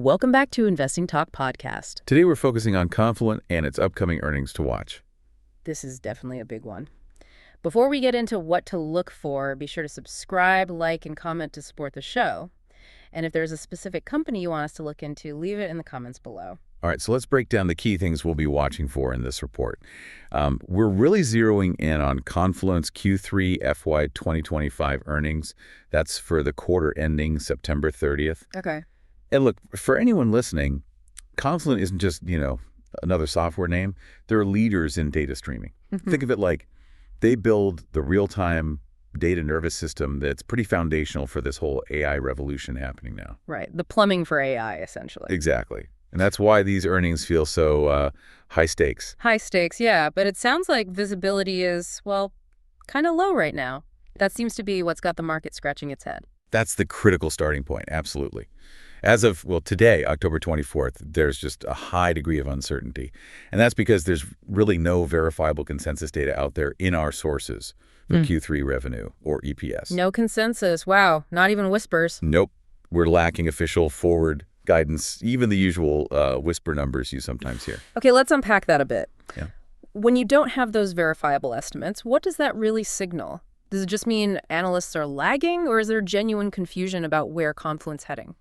Welcome back to Investing Talk Podcast. Today we're focusing on Confluent and its upcoming earnings to watch. This is definitely a big one. Before we get into what to look for, be sure to subscribe, like, and comment to support the show. And if there's a specific company you want us to look into, leave it in the comments below. All right, so let's break down the key things we'll be watching for in this report. We're really zeroing in on Confluent's Q3 FY 2025 earnings. That's for the quarter ending September 30th. Okay. And look, for anyone listening, Confluent isn't just, another software name. They're leaders in data streaming. Think of it like they build the real-time data nervous system that's pretty foundational for this whole AI revolution happening now. Right. The plumbing for AI, essentially. Exactly. And that's why these earnings feel so high stakes. High stakes, yeah. But it sounds like visibility is, well, kind of low right now. That seems to be what's got the market scratching its head. That's the critical starting point, absolutely. As of, today, October 24th, there's just a high degree of uncertainty. And that's because there's really no verifiable consensus data out there in our sources for Q3 revenue or EPS. No consensus. Wow. Not even whispers. Nope. We're lacking official forward guidance, even the usual whisper numbers you sometimes hear. Okay, let's unpack that a bit. Yeah. When you don't have those verifiable estimates, what does that really signal? Does it just mean analysts are lagging, or is there genuine confusion about where Confluent's heading?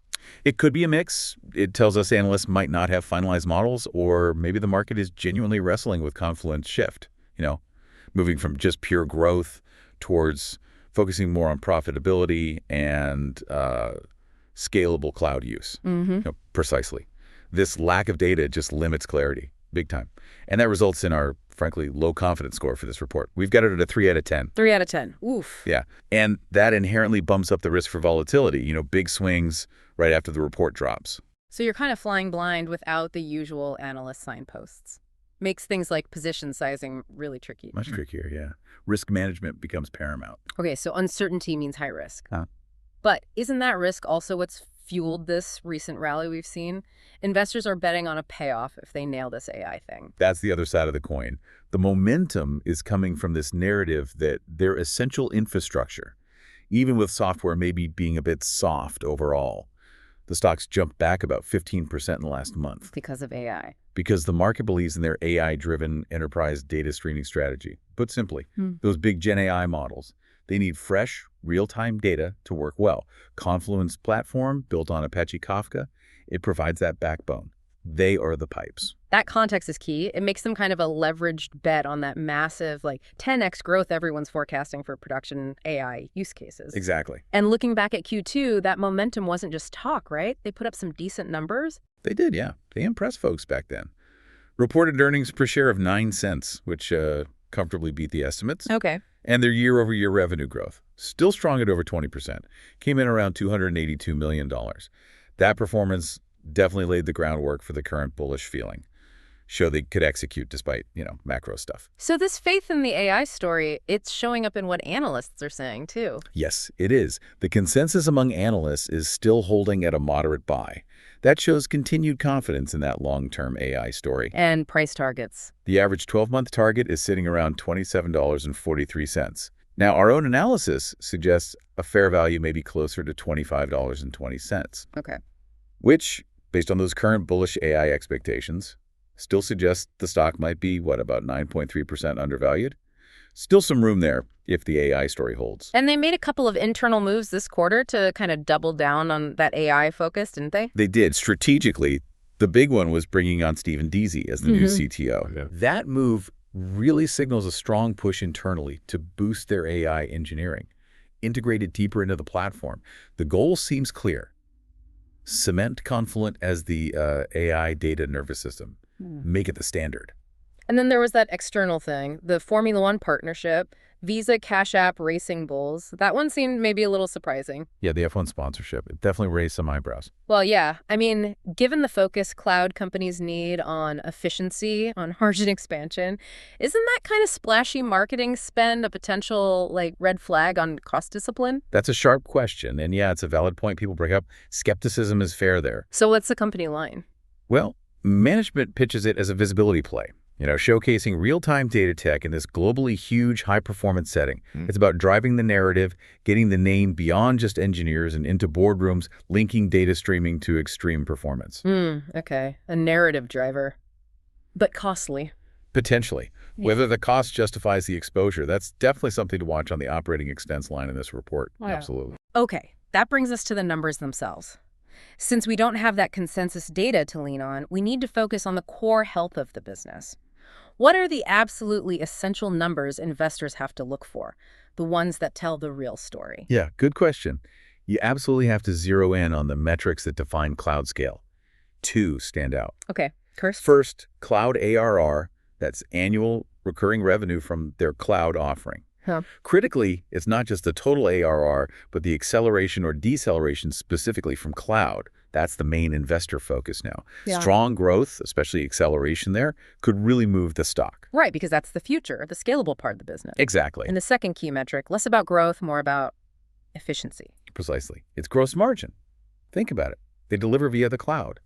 It could be a mix. It tells us analysts might not have finalized models, or maybe the market is genuinely wrestling with Confluent's shift, moving from just pure growth towards focusing more on profitability and scalable cloud use. Precisely. This lack of data just limits clarity big time. And that results in our, frankly, low confidence score for this report. We've got it at a 3 out of 10. 3 out of 10. Oof. Yeah. And that inherently bumps up the risk for volatility, big swings right after the report drops. So you're kind of flying blind without the usual analyst signposts. Makes things like position sizing really tricky. Much trickier, yeah. Risk management becomes paramount. Okay, so uncertainty means high risk. Huh. But isn't that risk also what's fueled this recent rally we've seen? Investors are betting on a payoff if they nail this AI thing. That's the other side of the coin. The momentum is coming from this narrative that their essential infrastructure, even with software maybe being a bit soft overall. The stocks jumped back about 15% in the last month. Because of AI. Because the market believes in their AI-driven enterprise data streaming strategy. Put simply, those big Gen AI models, they need fresh, real-time data to work well. Confluent's platform, built on Apache Kafka, it provides that backbone. They are the pipes. That context is key. It makes them kind of a leveraged bet on that massive, 10x growth everyone's forecasting for production AI use cases. Exactly. And looking back at Q2, that momentum wasn't just talk, right? They put up some decent numbers. They did, yeah. They impressed folks back then. Reported earnings per share of 9 cents, which comfortably beat the estimates. Okay. And their year-over-year revenue growth, still strong at over 20%, came in around $282 million. That performance definitely laid the groundwork for the current bullish feeling. Show they could execute despite, macro stuff. So this faith in the AI story, it's showing up in what analysts are saying, too. Yes, it is. The consensus among analysts is still holding at a moderate buy. That shows continued confidence in that long-term AI story. And price targets. The average 12-month target is sitting around $27.43. Now, our own analysis suggests a fair value may be closer to $25.20. Okay. Which, based on those current bullish AI expectations, still suggests the stock might be, about 9.3% undervalued? Still some room there if the AI story holds. And they made a couple of internal moves this quarter to kind of double down on that AI focus, didn't they? They did. Strategically, the big one was bringing on Stephen Deasy as the new CTO. Yeah. That move really signals a strong push internally to boost their AI engineering, integrated deeper into the platform. The goal seems clear. Cement Confluent as the AI data nervous system. Make it the standard. And then there was that external thing, the Formula One partnership, Visa, Cash App, Racing Bulls. That one seemed maybe a little surprising. Yeah, the F1 sponsorship. It definitely raised some eyebrows. Well, yeah. I mean, given the focus cloud companies need on efficiency, on margin expansion, isn't that kind of splashy marketing spend a potential, red flag on cost discipline? That's a sharp question. And yeah, it's a valid point people bring up. Skepticism is fair there. So what's the company line? Well, management pitches it as a visibility play. Showcasing real-time data tech in this globally huge, high-performance setting. It's about driving the narrative, getting the name beyond just engineers and into boardrooms, linking data streaming to extreme performance. Okay. A narrative driver. But costly. Potentially. Yeah. Whether the cost justifies the exposure, that's definitely something to watch on the operating expense line in this report. Wow. Absolutely. Okay, that brings us to the numbers themselves. Since we don't have that consensus data to lean on, we need to focus on the core health of the business. What are the absolutely essential numbers investors have to look for? The ones that tell the real story? Yeah, good question. You absolutely have to zero in on the metrics that define cloud scale. Two stand out. Okay, First, cloud ARR, that's annual recurring revenue from their cloud offering. Huh. Critically, it's not just the total ARR, but the acceleration or deceleration specifically from cloud. That's the main investor focus now. Yeah. Strong growth, especially acceleration there, could really move the stock. Right, because that's the future, the scalable part of the business. Exactly. And the second key metric, less about growth, more about efficiency. Precisely. It's gross margin. Think about it. They deliver via the cloud.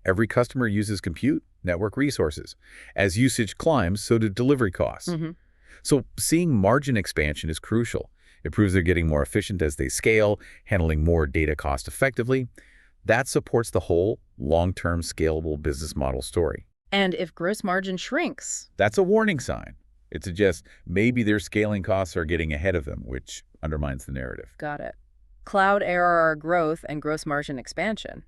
Every customer uses compute, network resources. As usage climbs, so do delivery costs. So seeing margin expansion is crucial. It proves they're getting more efficient as they scale, handling more data cost effectively. That supports the whole long-term scalable business model story. And if gross margin shrinks? That's a warning sign. It suggests maybe their scaling costs are getting ahead of them, which undermines the narrative. Got it. Cloud ARR growth and gross margin expansion.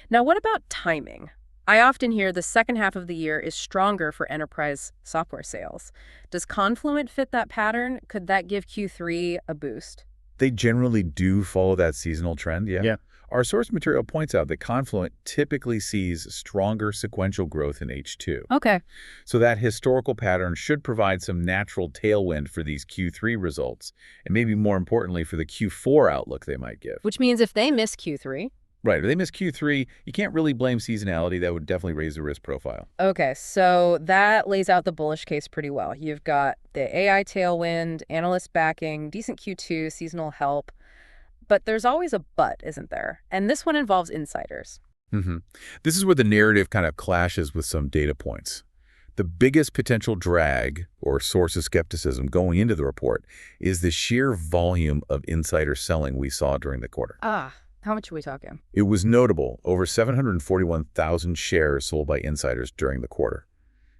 Now, what about timing? I often hear the second half of the year is stronger for enterprise software sales. Does Confluent fit that pattern? Could that give Q3 a boost? They generally do follow that seasonal trend, Yeah. Our source material points out that Confluent typically sees stronger sequential growth in H2. Okay. So that historical pattern should provide some natural tailwind for these Q3 results, and maybe more importantly for the Q4 outlook they might give. Which means if they miss Q3... Right, if they miss Q3, you can't really blame seasonality. That would definitely raise the risk profile. Okay, so that lays out the bullish case pretty well. You've got the AI tailwind, analyst backing, decent Q2, seasonal help. But there's always a but, isn't there? And this one involves insiders. This is where the narrative kind of clashes with some data points. The biggest potential drag or source of skepticism going into the report is the sheer volume of insider selling we saw during the quarter. How much are we talking? It was notable, over 741,000 shares sold by insiders during the quarter.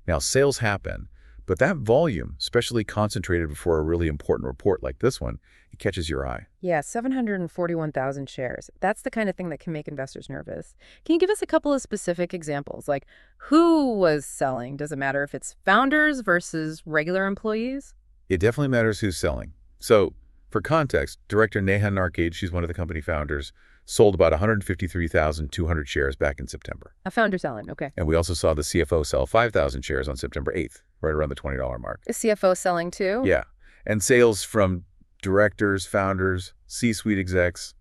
Now, sales happen, but that volume, especially concentrated before a really important report like this one, it catches your eye. Yeah, 741,000 shares. That's the kind of thing that can make investors nervous. Can you give us a couple of specific examples? Like, who was selling? Does it matter if it's founders versus regular employees? It definitely matters who's selling. So, for context, Director Neha Narkade, she's one of the company founders, sold about 153,200 shares back in September. A founder selling, okay. And we also saw the CFO sell 5,000 shares on September 8th, right around the $20 mark. Is CFO selling too? Yeah. And sales from directors, founders, C-suite execs,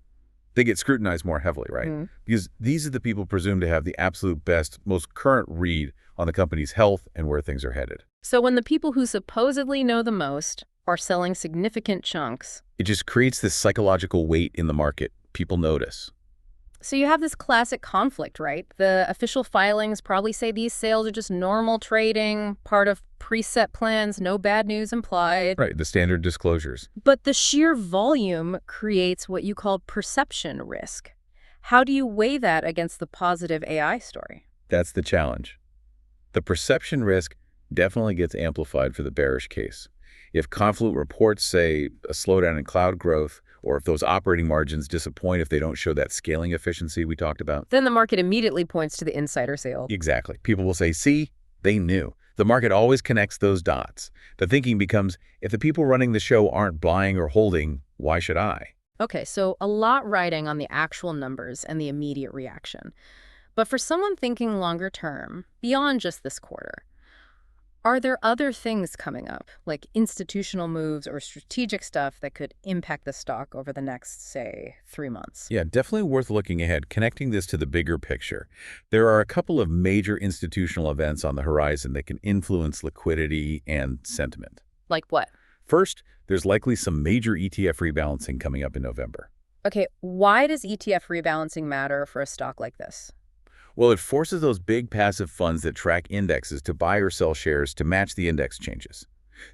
they get scrutinized more heavily, right? Because these are the people presumed to have the absolute best, most current read on the company's health and where things are headed. So when the people who supposedly know the most are selling significant chunks... It just creates this psychological weight in the market. People notice. So you have this classic conflict, right? The official filings probably say these sales are just normal trading, part of preset plans, no bad news implied. Right, the standard disclosures. But the sheer volume creates what you call perception risk. How do you weigh that against the positive AI story? That's the challenge. The perception risk definitely gets amplified for the bearish case. If Confluent reports, say, a slowdown in cloud growth, or if those operating margins disappoint if they don't show that scaling efficiency we talked about. Then the market immediately points to the insider sale. Exactly. People will say, see, they knew. The market always connects those dots. The thinking becomes, if the people running the show aren't buying or holding, why should I? Okay, so a lot riding on the actual numbers and the immediate reaction. But for someone thinking longer term, beyond just this quarter, are there other things coming up, like institutional moves or strategic stuff that could impact the stock over the next, say, 3 months? Yeah, definitely worth looking ahead, connecting this to the bigger picture. There are a couple of major institutional events on the horizon that can influence liquidity and sentiment. Like what? First, there's likely some major ETF rebalancing coming up in November. Okay, why does ETF rebalancing matter for a stock like this? Well, it forces those big passive funds that track indexes to buy or sell shares to match the index changes.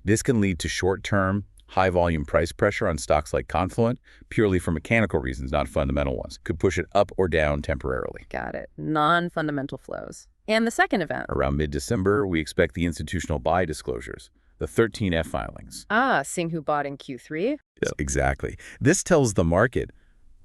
This can lead to short-term, high-volume price pressure on stocks like Confluent, purely for mechanical reasons, not fundamental ones. Could push it up or down temporarily. Got it. Non-fundamental flows. And the second event. Around mid-December, we expect the institutional buy disclosures, the 13F filings. Seeing who bought in Q3? Yes, exactly. This tells the market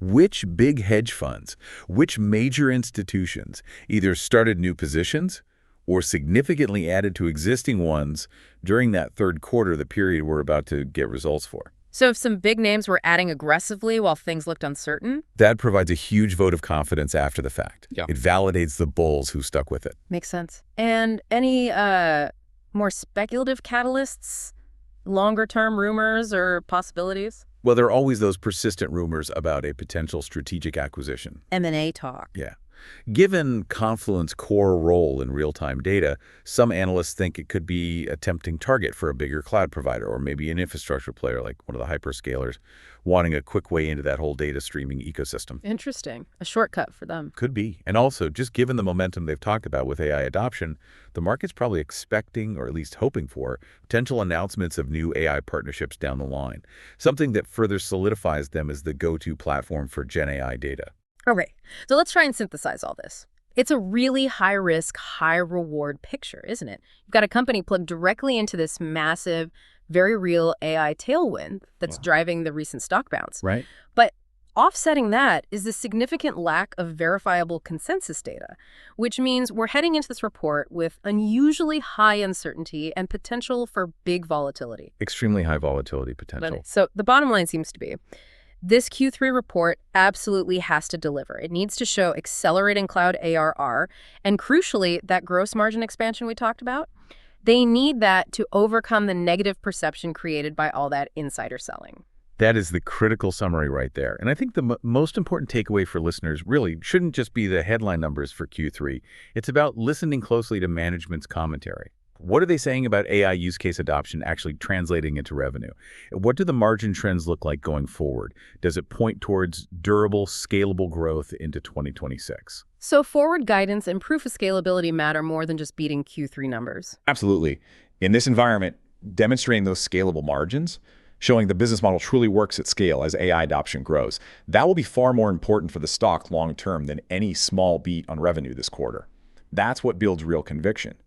which big hedge funds, which major institutions either started new positions or significantly added to existing ones during that third quarter, the period we're about to get results for. So if some big names were adding aggressively while things looked uncertain? That provides a huge vote of confidence after the fact. Yeah. It validates the bulls who stuck with it. Makes sense. And any more speculative catalysts, longer-term rumors or possibilities? Well, there are always those persistent rumors about a potential strategic acquisition. M&A talk. Yeah. Given Confluent's core role in real-time data, some analysts think it could be a tempting target for a bigger cloud provider or maybe an infrastructure player like one of the hyperscalers wanting a quick way into that whole data streaming ecosystem. Interesting. A shortcut for them. Could be. And also, just given the momentum they've talked about with AI adoption, the market's probably expecting, or at least hoping for, potential announcements of new AI partnerships down the line, something that further solidifies them as the go-to platform for Gen AI data. All right, so let's try and synthesize all this. It's a really high-risk, high-reward picture, isn't it? You've got a company plugged directly into this massive, very real AI tailwind that's driving the recent stock bounce. Right. But offsetting that is the significant lack of verifiable consensus data, which means we're heading into this report with unusually high uncertainty and potential for big volatility. Extremely high volatility potential. So the bottom line seems to be, this Q3 report absolutely has to deliver. It needs to show accelerating cloud ARR, and crucially, that gross margin expansion we talked about. They need that to overcome the negative perception created by all that insider selling. That is the critical summary right there. And I think the most important takeaway for listeners really shouldn't just be the headline numbers for Q3. It's about listening closely to management's commentary. What are they saying about AI use case adoption actually translating into revenue? What do the margin trends look like going forward? Does it point towards durable, scalable growth into 2026? So forward guidance and proof of scalability matter more than just beating Q3 numbers. Absolutely. In this environment, demonstrating those scalable margins, showing the business model truly works at scale as AI adoption grows, that will be far more important for the stock long term than any small beat on revenue this quarter. That's what builds real conviction.